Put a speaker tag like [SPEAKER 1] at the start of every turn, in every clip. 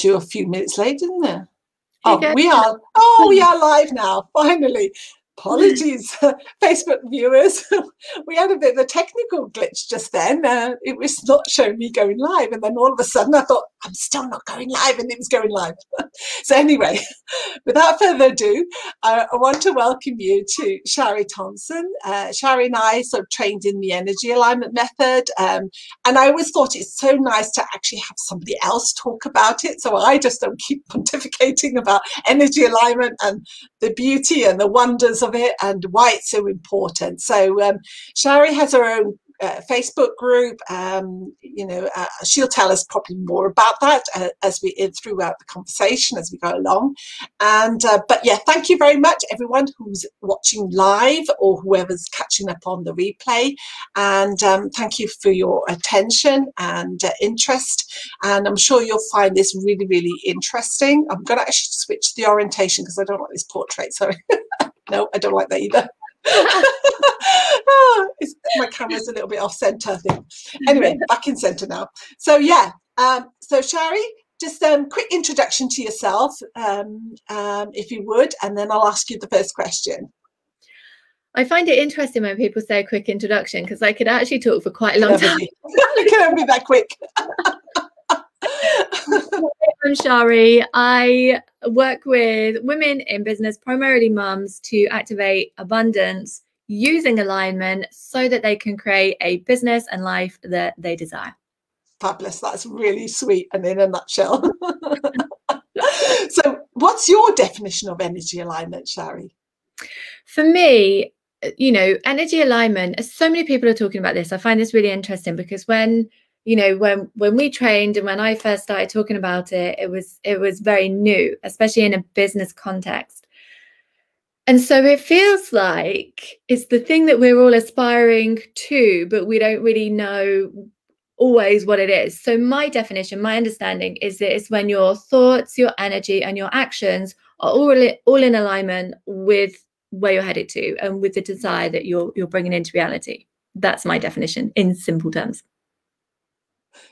[SPEAKER 1] you a few minutes late, didn't there? Oh, we are. Oh, we are live now. Finally. Apologies, Facebook viewers. We had a bit of a technical glitch just then. It was not showing me going live, and then all of a sudden I thought, I'm still not going live, and it was going live. So anyway, without further ado, I want to welcome you to Shari Thompson. Shari and I sort of trained in the energy alignment method, and I always thought it's so nice to actually have somebody else talk about it, so I just don't keep pontificating about energy alignment and the beauty and the wonders of it and why it's so important. So Shari has her own Facebook group. She'll tell us probably more about that as we throughout the conversation as we go along. And but yeah, thank you very much everyone who's watching live or whoever's catching up on the replay. And thank you for your attention and interest. And I'm sure you'll find this really, really interesting. I'm going to actually switch the orientation because I don't like this portrait. Sorry. No, I don't like that either. My camera's a little bit off center, I think. Anyway, back in center now. So yeah, so Shari, just quick introduction to yourself, if you would, and then I'll ask you the first question.
[SPEAKER 2] I find it interesting when people say a quick introduction because I could actually talk for quite a long time.
[SPEAKER 1] It can never be that quick.
[SPEAKER 2] I'm Shari. I work with women in business, primarily mums, to activate abundance using alignment so that they can create a business and life that they desire.
[SPEAKER 1] Fabulous. That's really sweet and in a nutshell. So what's your definition of energy alignment, Shari?
[SPEAKER 2] For me, energy alignment, so many people are talking about this. I find this really interesting because when we trained and when I first started talking about it, it was very new, especially in a business context. And so it feels like it's the thing that we're all aspiring to, but we don't really know always what it is. So my definition, my understanding is that it's when your thoughts, your energy and your actions are all in alignment with where you're headed to and with the desire that you're bringing into reality. That's my definition in simple terms.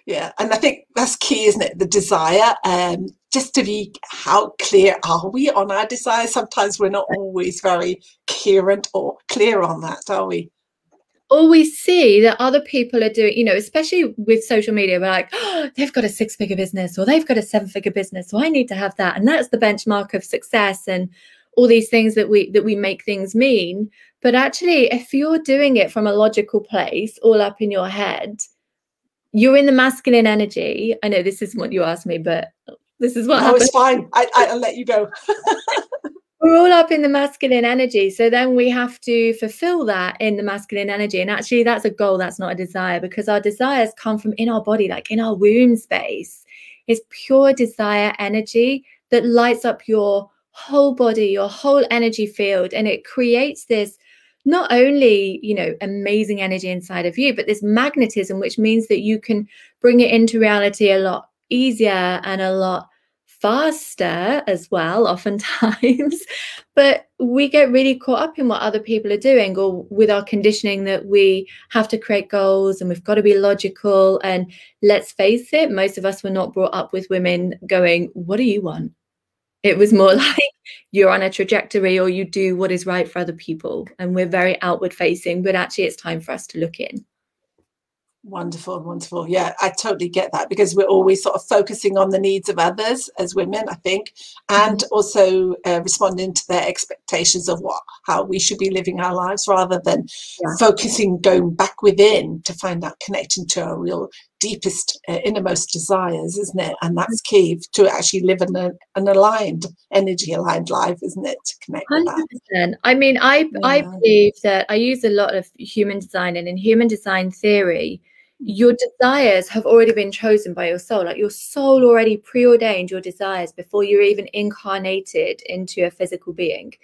[SPEAKER 1] Yeah, and I think that's key, isn't it? The desire, just to be, how clear are we on our desires? Sometimes we're not always very coherent or clear on that, are we?
[SPEAKER 2] Or we see that other people are doing, especially with social media, we're like, oh, they've got a 6-figure business or they've got a 7-figure business, so I need to have that. And that's the benchmark of success and all these things that we make things mean. But actually, if you're doing it from a logical place, all up in your head, you're in the masculine energy. I know this isn't what you asked me, but this is what happens.
[SPEAKER 1] It's fine. I'll let you go.
[SPEAKER 2] We're all up in the masculine energy. So then we have to fulfill that in the masculine energy. And actually, that's a goal. That's not a desire, because our desires come from in our body, like in our womb space. It's pure desire energy that lights up your whole body, your whole energy field. And it creates this not only, amazing energy inside of you, but this magnetism, which means that you can bring it into reality a lot easier and a lot faster as well, oftentimes. But we get really caught up in what other people are doing, or with our conditioning that we have to create goals and we've got to be logical. And let's face it, most of us were not brought up with women going, what do you want? It was more like you're on a trajectory or you do what is right for other people. And we're very outward facing, but actually it's time for us to look in.
[SPEAKER 1] Wonderful, wonderful. Yeah, I totally get that, because we're always sort of focusing on the needs of others as women, I think, and also responding to their expectations of how we should be living our lives, rather than focusing, going back within to find out, connecting to our real deepest, innermost desires, isn't it? And that's key to actually live in an aligned, energy aligned life, isn't it? To connect with that.
[SPEAKER 2] 100%. I mean, I believe that I use a lot of human design, and in human design theory, your desires have already been chosen by your soul. Like your soul already preordained your desires before you're even incarnated into a physical being.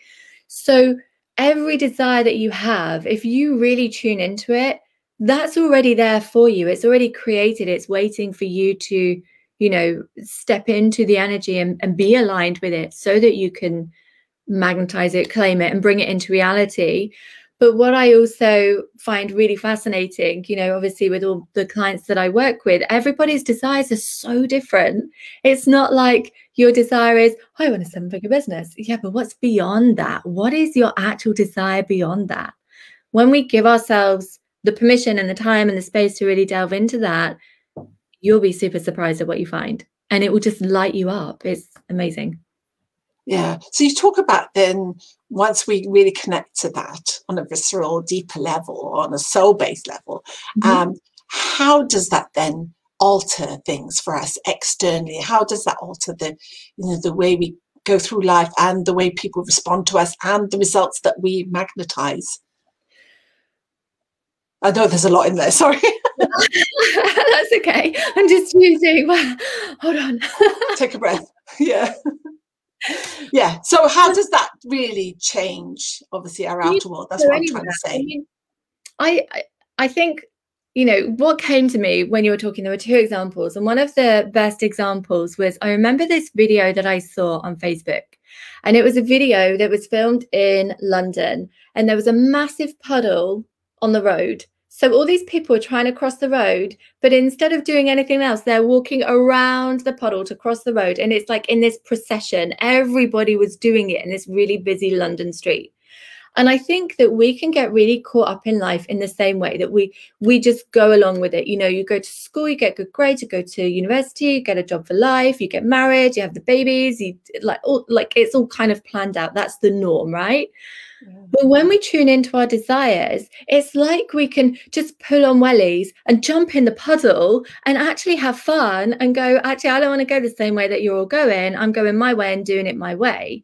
[SPEAKER 2] So every desire that you have, if you really tune into it, that's already there for you. It's already created. It's waiting for you to, step into the energy and be aligned with it so that you can magnetize it, claim it, and bring it into reality. But what I also find really fascinating, you know, obviously with all the clients that I work with, everybody's desires are so different. It's not like your desire is, I want a 7-figure business. Yeah, but what's beyond that? What is your actual desire beyond that? When we give ourselves the permission and the time and the space to really delve into that, you'll be super surprised at what you find. And it will just light you up. It's amazing.
[SPEAKER 1] Yeah. So you talk about then, once we really connect to that on a visceral, deeper level, or on a soul-based level, how does that then alter things for us externally? How does that alter the, you know, the way we go through life and the way people respond to us and the results that we magnetize? I know there's a lot in there, sorry.
[SPEAKER 2] That's okay. I'm just using, hold on.
[SPEAKER 1] Take a breath. Yeah. Yeah. So how does that really change, obviously, our outer world? That's what I'm trying to say.
[SPEAKER 2] I mean, I think, you know, what came to me when you were talking, there were 2 examples. And one of the best examples was, I remember this video that I saw on Facebook. And it was a video that was filmed in London. And there was a massive puddle on the road. So all these people are trying to cross the road, but instead of doing anything else, they're walking around the puddle to cross the road. And it's like in this procession, everybody was doing it in this really busy London street. And I think that we can get really caught up in life in the same way that we just go along with it. You know, you go to school, you get good grades, you go to university, you get a job for life, you get married, you have the babies, you like it's all kind of planned out. That's the norm, right? But when we tune into our desires, it's like we can just pull on wellies and jump in the puddle and actually have fun and go, actually, I don't want to go the same way that you're all going. I'm going my way and doing it my way,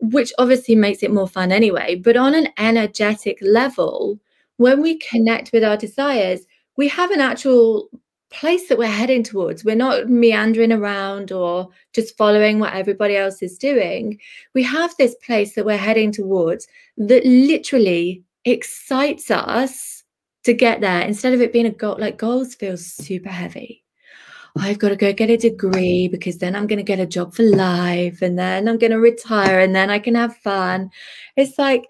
[SPEAKER 2] which obviously makes it more fun anyway. But on an energetic level, when we connect with our desires, we have an actual place that we're heading towards. We're not meandering around or just following what everybody else is doing. We have this place that we're heading towards that literally excites us to get there, instead of it being a goal. Like, goals feel super heavy. I've got to go get a degree because then I'm going to get a job for life, and then I'm going to retire, and then I can have fun. It's like,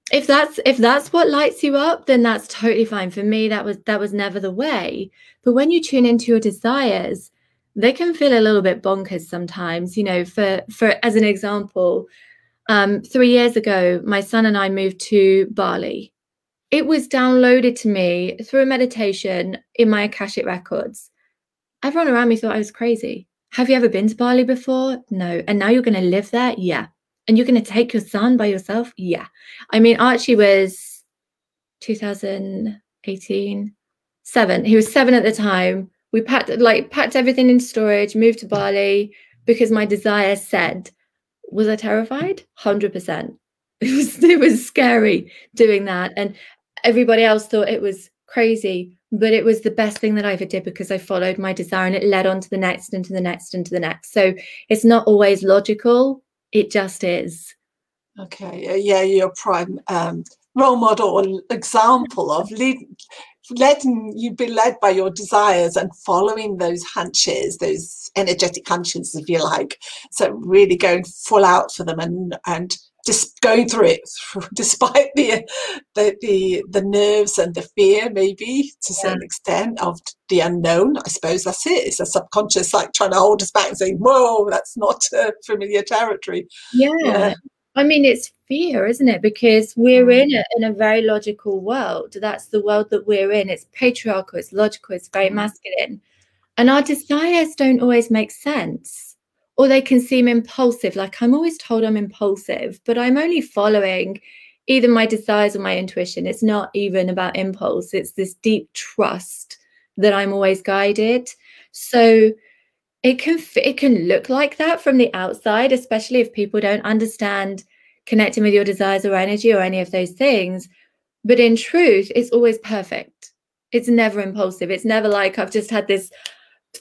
[SPEAKER 2] if that's what lights you up, then that's totally fine. For me, that was never the way. But when you tune into your desires, they can feel a little bit bonkers sometimes. You know, for as an example, 3 years ago, my son and I moved to Bali. It was downloaded to me through a meditation in my Akashic records. Everyone around me thought I was crazy. Have you ever been to Bali before? No. And now you're going to live there? Yeah. And you're going to take your son by yourself? Yeah. I mean, Archie was 2018, 7. He was 7 at the time. We packed everything in storage, moved to Bali because my desire said. Was I terrified? 100%. It was scary doing that. And everybody else thought it was crazy, but it was the best thing that I ever did because I followed my desire and it led on to the next and to the next and to the next. So it's not always logical. It just is.
[SPEAKER 1] Okay. Yeah, you're a prime role model or example of letting you be led by your desires and following those hunches, those energetic hunches, if you like. So really going full out for them and just going through it despite the nerves and the fear, maybe to a certain extent, of the unknown. I suppose that's it. It's a subconscious like trying to hold us back and saying, whoa, that's not familiar territory.
[SPEAKER 2] Yeah. I mean, it's fear, isn't it? Because we're in a very logical world. That's the world that we're in. It's patriarchal, it's logical, it's very masculine. And our desires don't always make sense. Or they can seem impulsive. Like, I'm always told I'm impulsive, but I'm only following either my desires or my intuition. It's not even about impulse. It's this deep trust that I'm always guided. So it can look like that from the outside, especially if people don't understand connecting with your desires or energy or any of those things. But in truth, it's always perfect. It's never impulsive. It's never like I've just had this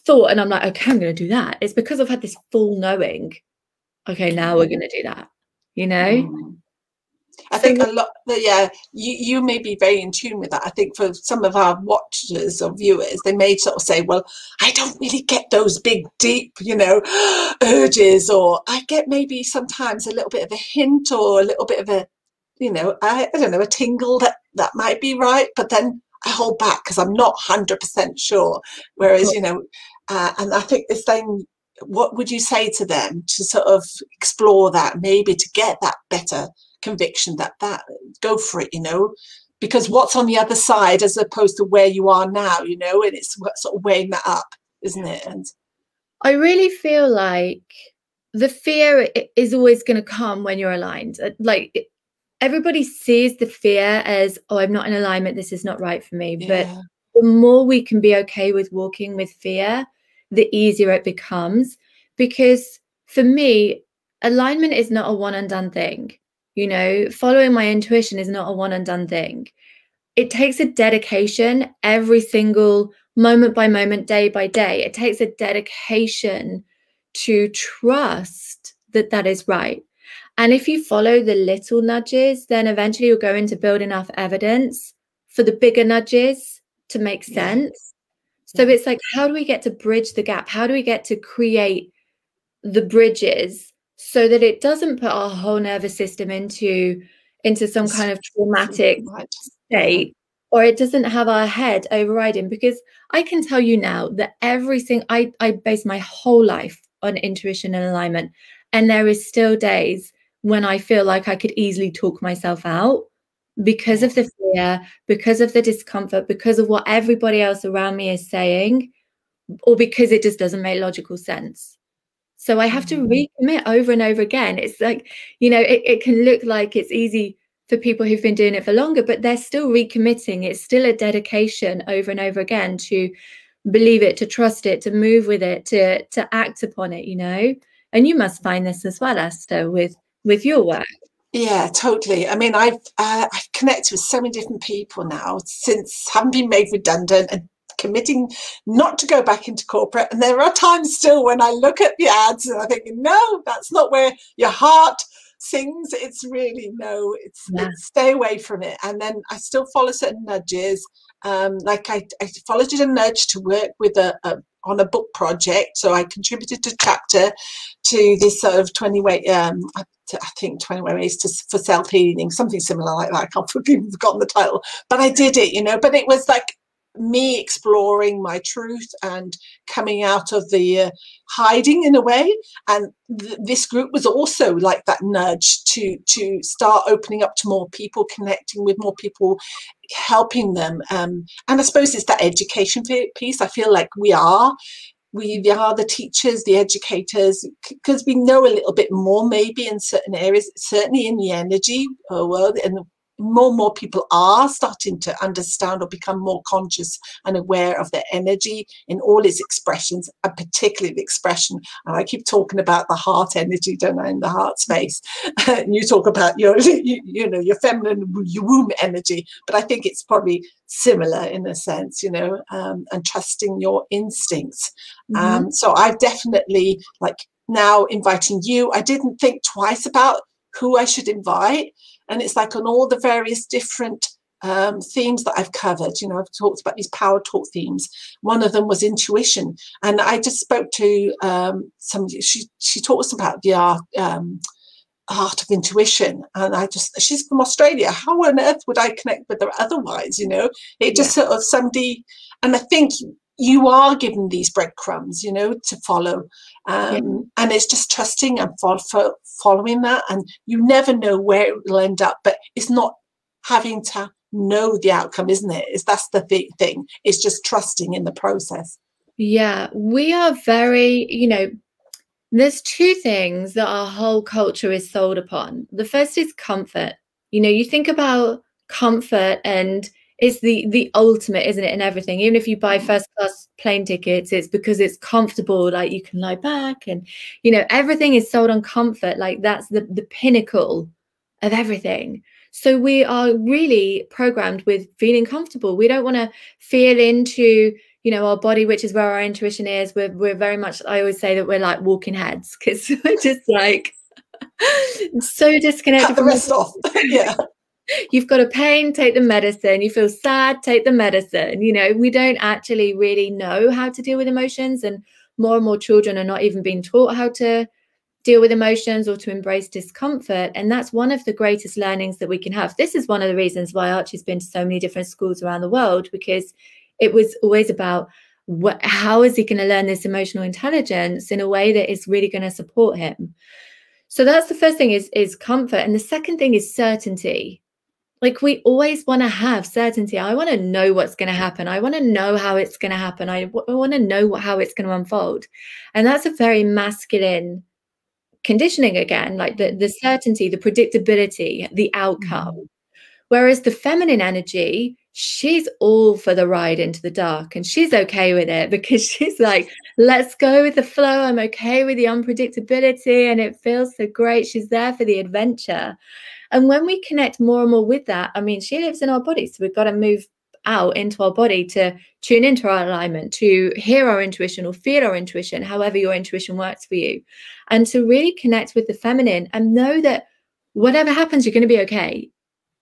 [SPEAKER 2] thought and I'm like, okay, I'm going to do that. It's because I've had this full knowing. Okay, now we're going to do that. You know?
[SPEAKER 1] I think a lot, you may be very in tune with that. I think for some of our watchers or viewers, they may sort of say, well, I don't really get those big, deep, urges, or I get maybe sometimes a little bit of a hint or a little bit of a you know, I don't know, a tingle that might be right, but then I hold back because I'm not 100% sure. Whereas, you know, and I think this thing, what would you say to them to sort of explore that, maybe to get that better conviction, that go for it, you know, because what's on the other side as opposed to where you are now, you know, and it's sort of weighing that up, isn't it? And
[SPEAKER 2] I really feel like the fear is always going to come when you're aligned. Like everybody sees the fear as, oh, I'm not in alignment, this is not right for me.
[SPEAKER 1] yeah.
[SPEAKER 2] But the more we can be okay with walking with fear, the easier it becomes. Because for me, alignment is not a one and done thing. You know, following my intuition is not a one and done thing. It takes a dedication every single moment by moment, day by day. It takes a dedication to trust that that is right. And if you follow the little nudges, then eventually you'll go into build enough evidence for the bigger nudges to make sense. So it's like, how do we get to bridge the gap? How do we get to create the bridges so that it doesn't put our whole nervous system into some kind of traumatic state, or it doesn't have our head overriding? Because I can tell you now that everything, I base my whole life on intuition and alignment. And there is still days when I feel like I could easily talk myself out because of the fear, because of the discomfort, because of what everybody else around me is saying, or because it just doesn't make logical sense. So I have to recommit over and over again. It's like, you know, it can look like it's easy for people who've been doing it for longer, but they're still recommitting. It's still a dedication over and over again to believe it, to trust it, to move with it, to act upon it, you know. And you must find this as well, Esther, with your work.
[SPEAKER 1] Yeah, totally. I mean, I've connected with so many different people now since having been made redundant and committing not to go back into corporate. And there are times still when I look at the ads and I think, no, that's not where your heart sings. It's really no, it's stay away from it. And then I still follow certain nudges. Like I followed a nudge to work with on a book project. So I contributed a chapter to this sort of 20 ways for self-healing, something similar like that. I can't forgive, forgotten the title, but I did it, you know. But it was like me exploring my truth and coming out of the hiding in a way. And this group was also like that nudge to start opening up to more people, connecting with more people, helping them. And I suppose it's that education piece. I feel like we are the teachers, the educators, because we know a little bit more maybe in certain areas, certainly in the energy world, and more people are starting to understand or become more conscious and aware of their energy in all its expressions, and particularly the expression. And I keep talking about the heart energy, don't I, in the heart space. And you talk about your feminine, your womb energy, but I think it's probably similar in a sense, you know, and trusting your instincts. So I've definitely, like, now inviting you, I didn't think twice about who I should invite. And it's like on all the various different themes that I've covered, you know, I've talked about these power talk themes. One of them was intuition. And I just spoke to somebody, she talks about the art of intuition. And she's from Australia. How on earth would I connect with her otherwise, you know? It just sort of somebody, and I think you are given these breadcrumbs, you know, to follow. And it's just trusting and following that. And you never know where it will end up, but it's not having to know the outcome, isn't it? That's the thing. It's just trusting in the process.
[SPEAKER 2] Yeah, we are very, you know, there's two things that our whole culture is sold upon. The first is comfort. You know, you think about comfort and it's the ultimate, isn't it, in everything. Even if you buy first class plane tickets, it's because it's comfortable, like you can lie back, and, you know, everything is sold on comfort. Like that's the pinnacle of everything. So we are really programmed with feeling comfortable. We don't want to feel into, you know, our body, which is where our intuition is. We're very much, I always say that we're like walking heads, because we're just like so disconnected.
[SPEAKER 1] Cut the rest off. Yeah.
[SPEAKER 2] You've got a pain, take the medicine. You feel sad, take the medicine. You know, we don't actually really know how to deal with emotions, and more children are not even being taught how to deal with emotions or to embrace discomfort. And that's one of the greatest learnings that we can have. This is one of the reasons why Archie's been to so many different schools around the world, because it was always about how is he going to learn this emotional intelligence in a way that is really going to support him. So that's the first thing, is comfort. And the second thing is certainty. Like, we always want to have certainty. I want to know what's going to happen. I want to know how it's going to happen. I want to know how it's going to unfold. And that's a very masculine conditioning again, like the certainty, the predictability, the outcome. Whereas the feminine energy, she's all for the ride into the dark, and she's okay with it, because she's like, let's go with the flow. I'm okay with the unpredictability, and it feels so great. She's there for the adventure. And when we connect more and more with that, I mean, she lives in our body, so we've got to move out into our body to tune into our alignment, to hear our intuition or feel our intuition, however your intuition works for you, and to really connect with the feminine and know that whatever happens, you're going to be okay.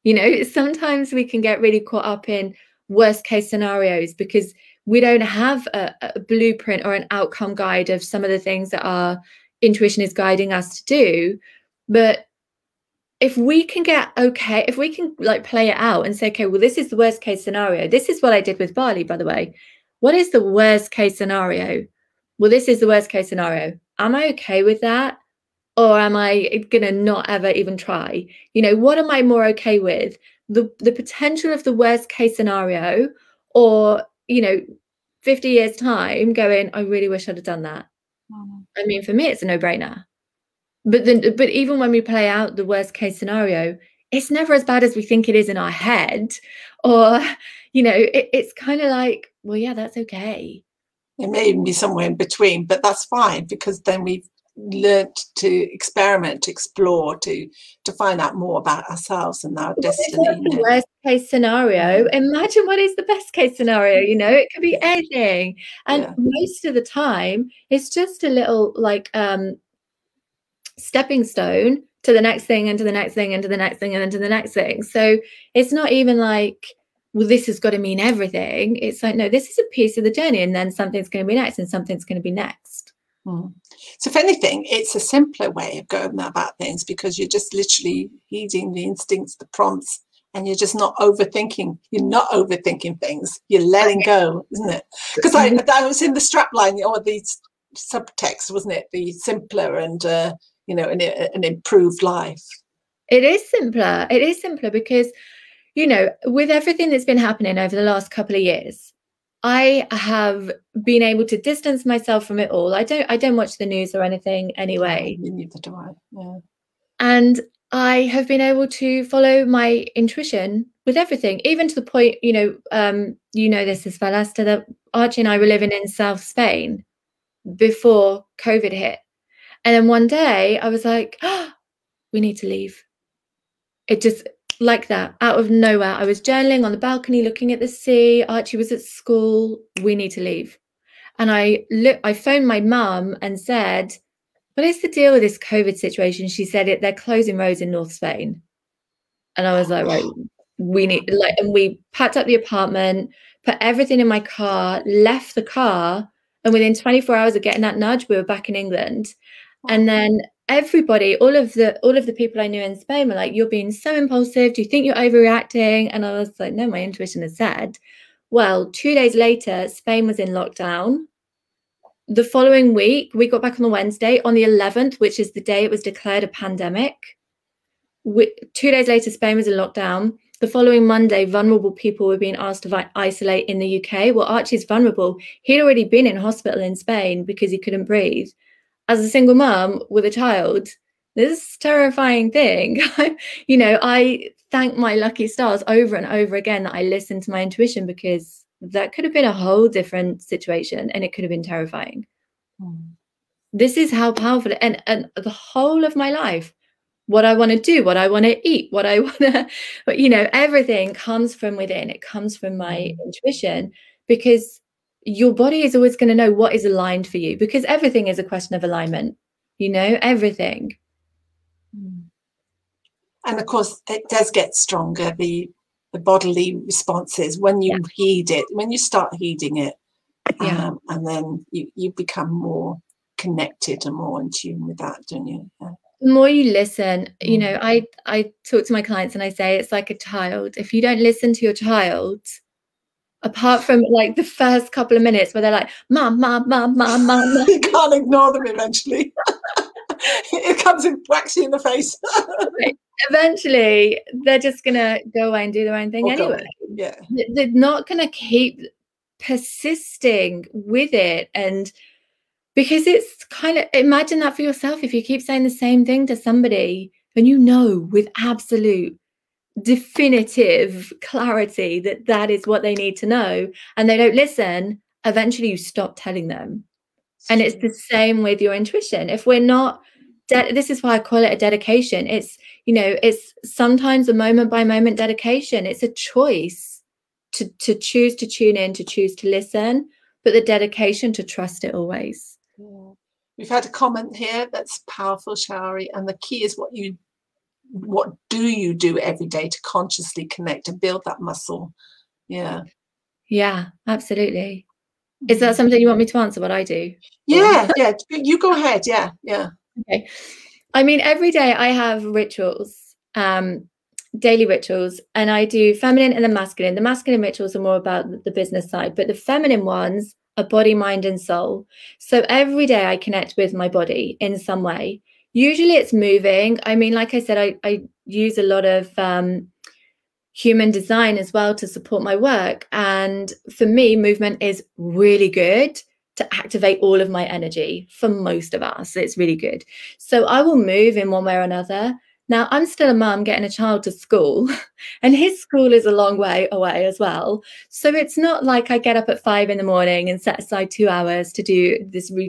[SPEAKER 2] You know, sometimes we can get really caught up in worst case scenarios because we don't have a blueprint or an outcome guide of some of the things that our intuition is guiding us to do. But if we can get okay, if we can like play it out and say, okay, well, this is the worst case scenario. This is what I did with Bali, by the way. What is the worst case scenario? Well, this is the worst case scenario. Am I okay with that? Or am I going to not ever even try? You know, what am I more okay with? The potential of the worst case scenario, or, you know, 50 years time going, I really wish I'd have done that. I mean, for me, it's a no-brainer. But even when we play out the worst case scenario, it's never as bad as we think it is in our head. Or, you know, it's kind of like, well, yeah, that's okay.
[SPEAKER 1] It may even be somewhere in between, but that's fine, because then we've learned to experiment, to explore, to find out more about ourselves and our destiny.
[SPEAKER 2] The worst case scenario. Imagine what is the best case scenario. You know, it could be anything. And most of the time, it's just a little like stepping stone to the next thing, and to the next thing, and to the next thing, and then to the next thing. So it's not even like, well, this has got to mean everything. It's like, no, this is a piece of the journey, and then something's going to be next, and something's going to be next.
[SPEAKER 1] So if anything, it's a simpler way of going about things, because you're just literally heeding the instincts, the prompts, and you're just not overthinking. You're not overthinking things. You're letting go, isn't it? Because I was in the strapline, or the subtext, wasn't it? The simpler and, you know, an improved life.
[SPEAKER 2] It is simpler. It is simpler because, you know, with everything that's been happening over the last couple of years, I have been able to distance myself from it all. I don't watch the news or anything anyway.
[SPEAKER 1] Neither do I. Yeah.
[SPEAKER 2] And I have been able to follow my intuition with everything, even to the point, you know this as well, Esther, that Archie and I were living in South Spain before COVID hit. And then one day I was like, oh, we need to leave. It just, like that, out of nowhere. I was journaling on the balcony, looking at the sea. Archie was at school. We need to leave. And I phoned my mum and said, what is the deal with this COVID situation? She said they're closing roads in North Spain. And I was like, right, we need, like, and we packed up the apartment, put everything in my car, left the car, and within 24 hours of getting that nudge, we were back in England. And then everybody, all of the people I knew in Spain were like, you're being so impulsive. Do you think you're overreacting? And I was like, no, my intuition has said. Well, 2 days later, Spain was in lockdown. The following week, we got back on the Wednesday, on the 11th, which is the day it was declared a pandemic. 2 days later, Spain was in lockdown. The following Monday, vulnerable people were being asked to isolate in the UK. Well, Archie's vulnerable. He'd already been in hospital in Spain because he couldn't breathe. As a single mum with a child, this is a terrifying thing. You know, I thank my lucky stars over and over again that I listened to my intuition, because that could have been a whole different situation and it could have been terrifying. This is how powerful, and the whole of my life, what I want to do, what I want to eat, what I want to, you know, everything comes from within. It comes from my intuition, because your body is always going to know what is aligned for you, because everything is a question of alignment, you know, everything.
[SPEAKER 1] And of course, it does get stronger, the bodily responses, when you heed it, when you start heeding it, and then you become more connected and more in tune with that, don't you? Yeah.
[SPEAKER 2] The more you listen, you know, I talk to my clients and I say it's like a child. If you don't listen to your child, apart from like the first couple of minutes where they're like, mom, mom, mom, mom, mom, mom.
[SPEAKER 1] You can't ignore them eventually. It comes and whacks you in the face.
[SPEAKER 2] Right. Eventually, they're just going to go away and do their own thing anyway.
[SPEAKER 1] Yeah.
[SPEAKER 2] They're not going to keep persisting with it. And because it's kind of, imagine that for yourself. If you keep saying the same thing to somebody and you know with absolute definitive clarity that that is what they need to know and they don't listen, eventually you stop telling them. And it's the same with your intuition. If we're not, this is why I call it a dedication. It's, you know, it's sometimes a moment by moment dedication. It's a choice to choose to tune in, to choose to listen, but the dedication to trust it always.
[SPEAKER 1] Yeah. We've had a comment here that's powerful, Shari, and the key is what do you do every day to consciously connect and build that muscle? Yeah.
[SPEAKER 2] Yeah, absolutely. Is that something you want me to answer, what I do?
[SPEAKER 1] Yeah, yeah. You go ahead. Yeah, yeah.
[SPEAKER 2] Okay. I mean, every day I have rituals, daily rituals, and I do feminine and the masculine. The masculine rituals are more about the business side, but the feminine ones are body, mind, and soul. So every day I connect with my body in some way. Usually it's moving. I mean, like I said, I use a lot of human design as well to support my work. And for me, movement is really good to activate all of my energy. For most of us, it's really good. So I will move in one way or another. Now, I'm still a mum getting a child to school, and his school is a long way away as well. So it's not like I get up at 5 in the morning and set aside 2 hours to do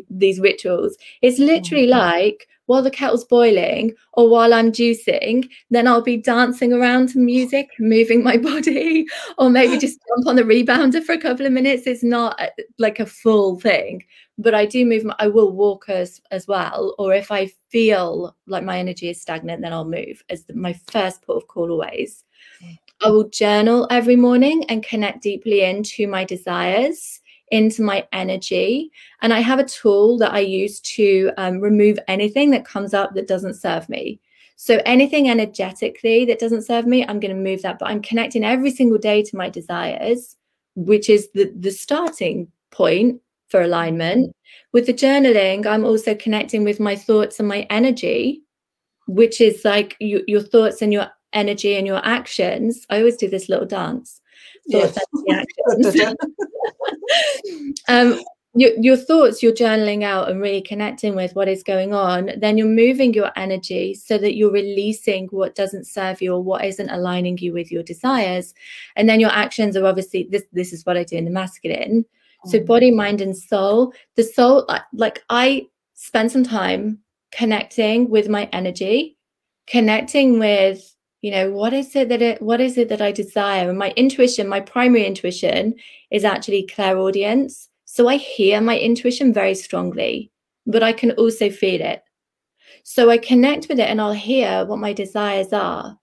[SPEAKER 2] these rituals. It's literally like while the kettle's boiling or while I'm juicing, then I'll be dancing around to music, moving my body, or maybe just jump on the rebounder for a couple of minutes. It's not like a full thing, but I do move. I will walk as well. Or if I feel like my energy is stagnant, then I'll move as my first port of call always. I will journal every morning and connect deeply into my desires, into my energy. And I have a tool that I use to remove anything that comes up that doesn't serve me. So anything energetically that doesn't serve me, I'm going to move that. But I'm connecting every single day to my desires, which is the starting point for alignment. With the journaling, I'm also connecting with my thoughts and my energy, which is like your thoughts and your energy and your actions. I always do this little dance. Thoughts,
[SPEAKER 1] yes.
[SPEAKER 2] energy, actions. Your thoughts, you're journaling out and really connecting with what is going on. Then you're moving your energy so that you're releasing what doesn't serve you or what isn't aligning you with your desires. And then your actions are obviously, this is what I do in the masculine. So body, mind, and soul. The soul, like I spend some time connecting with my energy, connecting with, you know, what is it that I desire? And my intuition, my primary intuition is actually clairaudience. So I hear my intuition very strongly, but I can also feel it. So I connect with it and I'll hear what my desires are.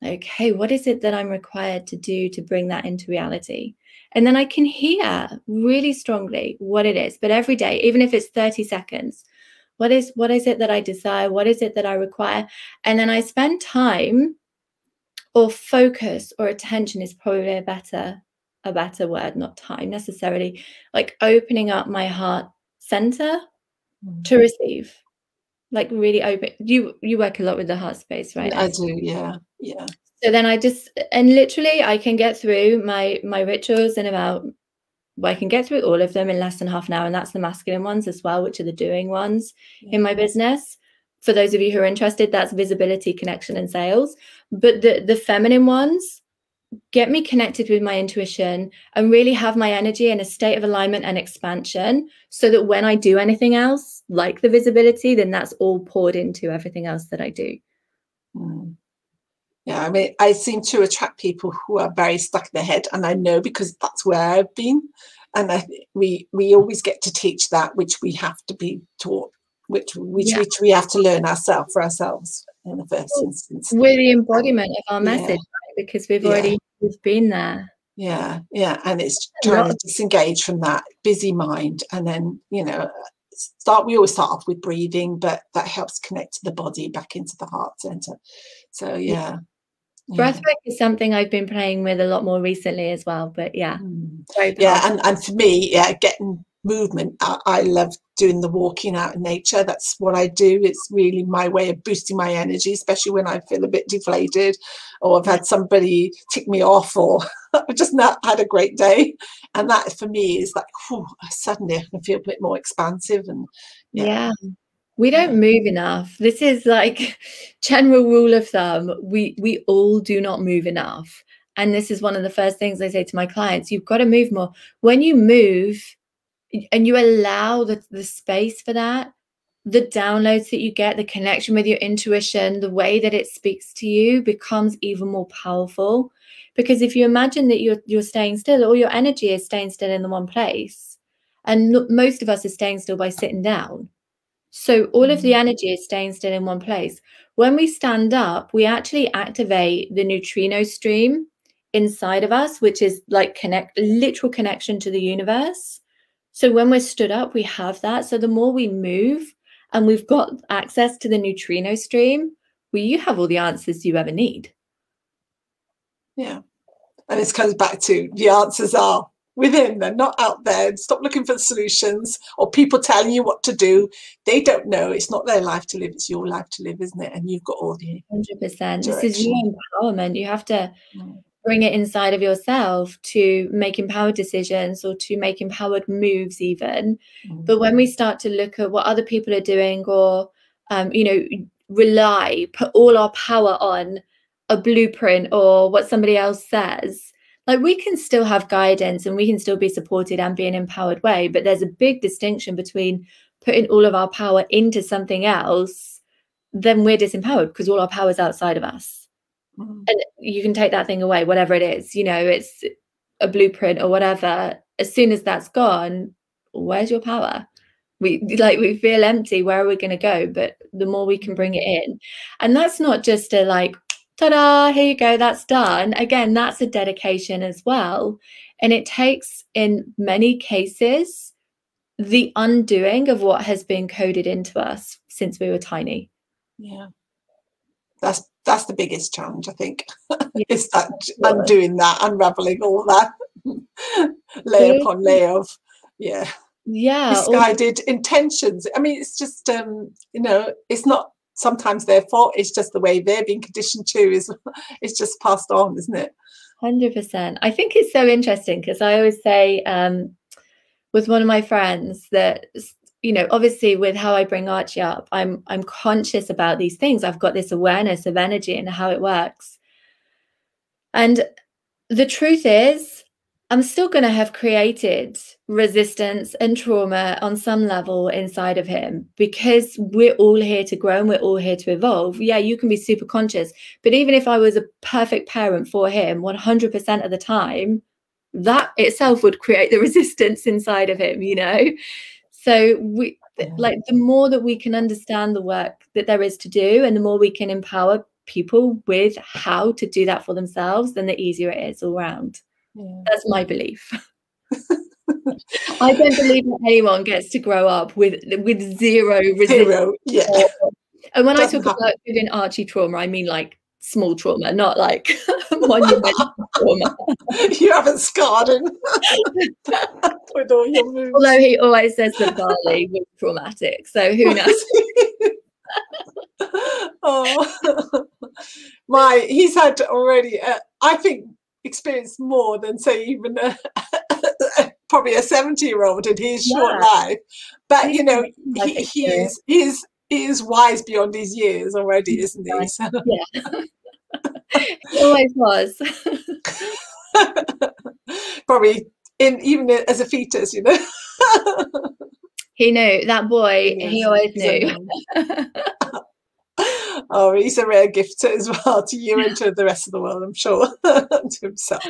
[SPEAKER 2] Okay, what is it that I'm required to do to bring that into reality? And then I can hear really strongly what it is. But every day, even if it's 30 seconds, what is it that I desire? What is it that I require? And then I spend time, or focus or attention is probably a better word, not time necessarily, like opening up my heart center to receive, like really open. You work a lot with the heart space, right?
[SPEAKER 1] I do, yeah.
[SPEAKER 2] So then and literally I can get through my rituals in I can get through all of them in less than half an hour, and that's the masculine ones as well, which are the doing ones in my business. For those of you who are interested, that's visibility, connection, and sales. But the feminine ones get me connected with my intuition and really have my energy in a state of alignment and expansion, so that when I do anything else, like the visibility, then that's all poured into everything else that I do.
[SPEAKER 1] Yeah, I mean, I seem to attract people who are very stuck in their head, and I know because that's where I've been. And we always get to teach that which we have to be taught, which we have to learn ourselves for ourselves in the first instance.
[SPEAKER 2] We're the embodiment of our message, right? Because we've been there.
[SPEAKER 1] Yeah, and it's trying to disengage from that busy mind, and then, you know, we always start off with breathing, but that helps connect the body back into the heart center. So yeah.
[SPEAKER 2] Breathwork is something I've been playing with a lot more recently as well, but yeah.
[SPEAKER 1] And for me, getting movement, I love doing the walking out in nature. That's what I do. It's really my way of boosting my energy, especially when I feel a bit deflated, or I've had somebody tick me off, or I've just not had a great day. And that for me is like, whew, suddenly I can feel a bit more expansive. And
[SPEAKER 2] we don't move enough. This is like general rule of thumb. We all do not move enough. And this is one of the first things I say to my clients. You've got to move more. When you move and you allow the space for that, the downloads that you get, the connection with your intuition, the way that it speaks to you becomes even more powerful. Because if you imagine that you're staying still, all your energy is staying still in the one place. And most of us are staying still by sitting down. So all of the energy is staying still in one place. When we stand up, we actually activate the neutrino stream inside of us, which is like literal connection to the universe. So when we're stood up, we have that. So the more we move and we've got access to the neutrino stream, well, you have all the answers you ever need.
[SPEAKER 1] Yeah. And it comes back to the answers are within, they're not out there. Stop looking for solutions or people telling you what to do. They don't know. It's not their life to live, it's your life to live, isn't it? And you've got all the
[SPEAKER 2] 100%. This is your empowerment. You have to bring it inside of yourself to make empowered decisions or to make empowered moves even. But when we start to look at what other people are doing, or put all our power on a blueprint or what somebody else says, like, we can still have guidance and we can still be supported and be an empowered way. But there's a big distinction between putting all of our power into something else, then we're disempowered because all our power is outside of us. And you can take that thing away, whatever it is, it's a blueprint or whatever. As soon as that's gone, where's your power? We feel empty. Where are we going to go? But the more we can bring it in, and that's not just a like, ta-da, here you go, that's done. Again, that's a dedication as well. And it takes, in many cases, the undoing of what has been coded into us since we were tiny.
[SPEAKER 1] Yeah. That's the biggest challenge, I think. Is that undoing that, unraveling all that layer upon layer of misguided intentions. I mean, it's just it's not sometimes their fault, it's just the way they're being conditioned to, it's just passed on, isn't it?
[SPEAKER 2] 100%. I think it's so interesting because I always say with one of my friends that, obviously with how I bring Archie up, I'm conscious about these things. I've got this awareness of energy and how it works. And the truth is, I'm still going to have created resistance and trauma on some level inside of him, because we're all here to grow and we're all here to evolve. Yeah, you can be super conscious, but even if I was a perfect parent for him 100% of the time, that itself would create the resistance inside of him, So the more that we can understand the work that there is to do, and the more we can empower people with how to do that for themselves, then the easier it is all around. Yeah. That's my belief. I don't believe that anyone gets to grow up with zero resistance.
[SPEAKER 1] Yeah.
[SPEAKER 2] And when I talk about giving Archie trauma, I mean like small trauma, not like monumental trauma.
[SPEAKER 1] You haven't scarred him with all your moves.
[SPEAKER 2] Although he always says that Bali was traumatic, so who knows?
[SPEAKER 1] He's had already, I think, experienced more than say even probably a 70-year-old in his short life. But he is wise beyond his years already, isn't he? So.
[SPEAKER 2] Yeah. He always was.
[SPEAKER 1] Probably even as a fetus,
[SPEAKER 2] He knew, that boy, he always knew.
[SPEAKER 1] Oh, he's a rare gift as well to you and to the rest of the world, I'm sure, to himself.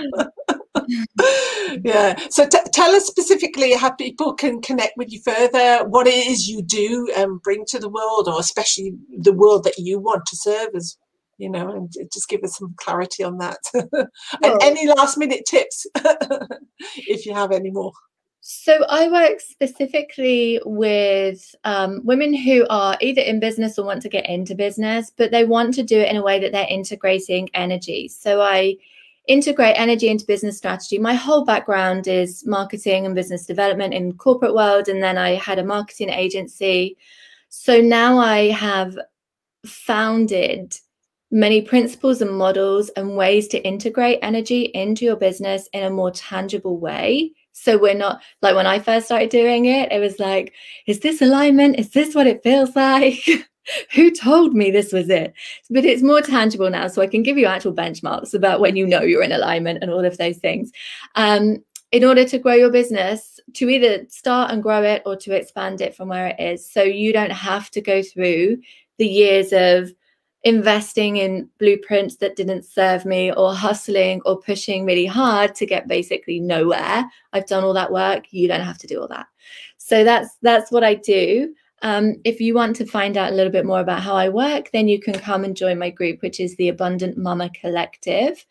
[SPEAKER 1] Yeah. So tell us specifically how people can connect with you further, what it is you do and bring to the world, or especially the world that you want to serve as, and just give us some clarity on that. And any last minute tips, if you have any more.
[SPEAKER 2] So I work specifically with women who are either in business or want to get into business, but they want to do it in a way that they're integrating energy. So I integrate energy into business strategy. My whole background is marketing and business development in corporate world, and then I had a marketing agency. So now I have founded many principles and models and ways to integrate energy into your business in a more tangible way. So we're not like when I first started doing it, it was like, is this alignment? Is this what it feels like? Who told me this was it? But it's more tangible now. So I can give you actual benchmarks about when you know you're in alignment and all of those things. In order to grow your business, to either start and grow it or to expand it from where it is. So you don't have to go through the years of investing in blueprints that didn't serve me, or hustling or pushing really hard to get basically nowhere. I've done all that work. You don't have to do all that. So that's what I do. If you want to find out a little bit more about how I work, then you can come and join my group, which is the Abundant Mama Collective.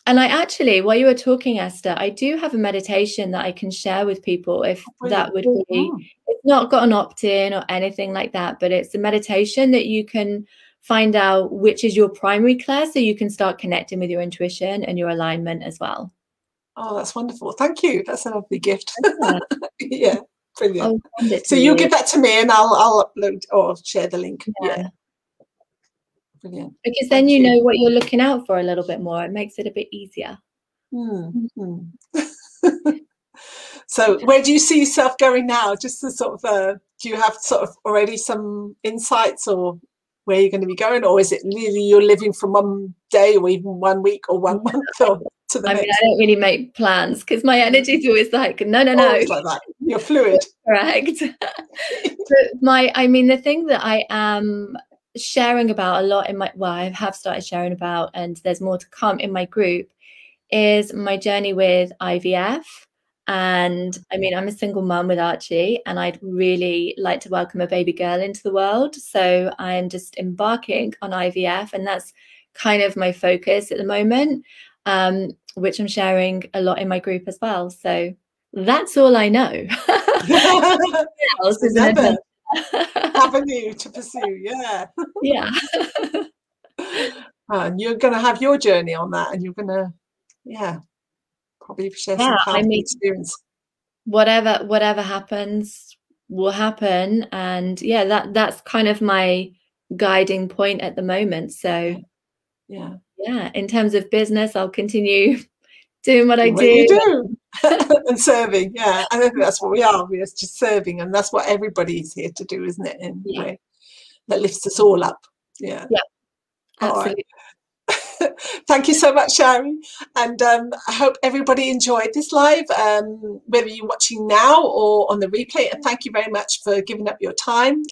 [SPEAKER 2] And I actually, while you were talking, Esther, I do have a meditation that I can share with people if that would be, it's not got an opt-in or anything like that, but it's a meditation that you can find out which is your primary class, so you can start connecting with your intuition and your alignment as well.
[SPEAKER 1] Oh, that's wonderful. Thank you. That's a lovely gift. Yeah, brilliant. So you give that to me and I'll upload or share the link. Yeah. Brilliant.
[SPEAKER 2] Because then you know what you're looking out for a little bit more. It makes it a bit easier.
[SPEAKER 1] So where do you see yourself going now? Just to sort of, do you have sort of already some insights or where you're going to be going? Or is it really you're living from one day or even 1 week or 1 month or to the next?
[SPEAKER 2] I don't really make plans because my energy is always like, no.
[SPEAKER 1] Always like that. You're fluid.
[SPEAKER 2] Correct. But the thing that I am sharing about a lot in my, I have started sharing about, and there's more to come in my group, is my journey with IVF. And I'm a single mum with Archie, and I'd really like to welcome a baby girl into the world. So I'm just embarking on IVF, and that's kind of my focus at the moment, which I'm sharing a lot in my group as well. So that's all I know.
[SPEAKER 1] Avenue to pursue, yeah. And you're going to have your journey on that, and you're going to, probably share some powerful experience.
[SPEAKER 2] Whatever happens will happen, and that's kind of my guiding point at the moment. So in terms of business, I'll continue doing what I do.
[SPEAKER 1] And serving, and I think that's what we are. We're just serving, and that's what everybody's here to do, isn't it? In a way that lifts us all up. Absolutely. Thank you so much, Shari, and I hope everybody enjoyed this live, whether you're watching now or on the replay. And thank you very much for giving up your time,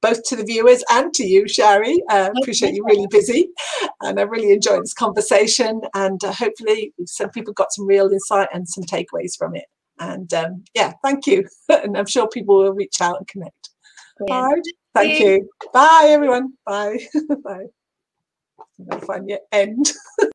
[SPEAKER 1] both to the viewers and to you, Shari. Appreciate you, really busy, and I really enjoyed this conversation, and hopefully some people got some real insight and some takeaways from it. And thank you. And I'm sure people will reach out and connect. All right, thank you. Bye, everyone. Bye. Bye. Find your end.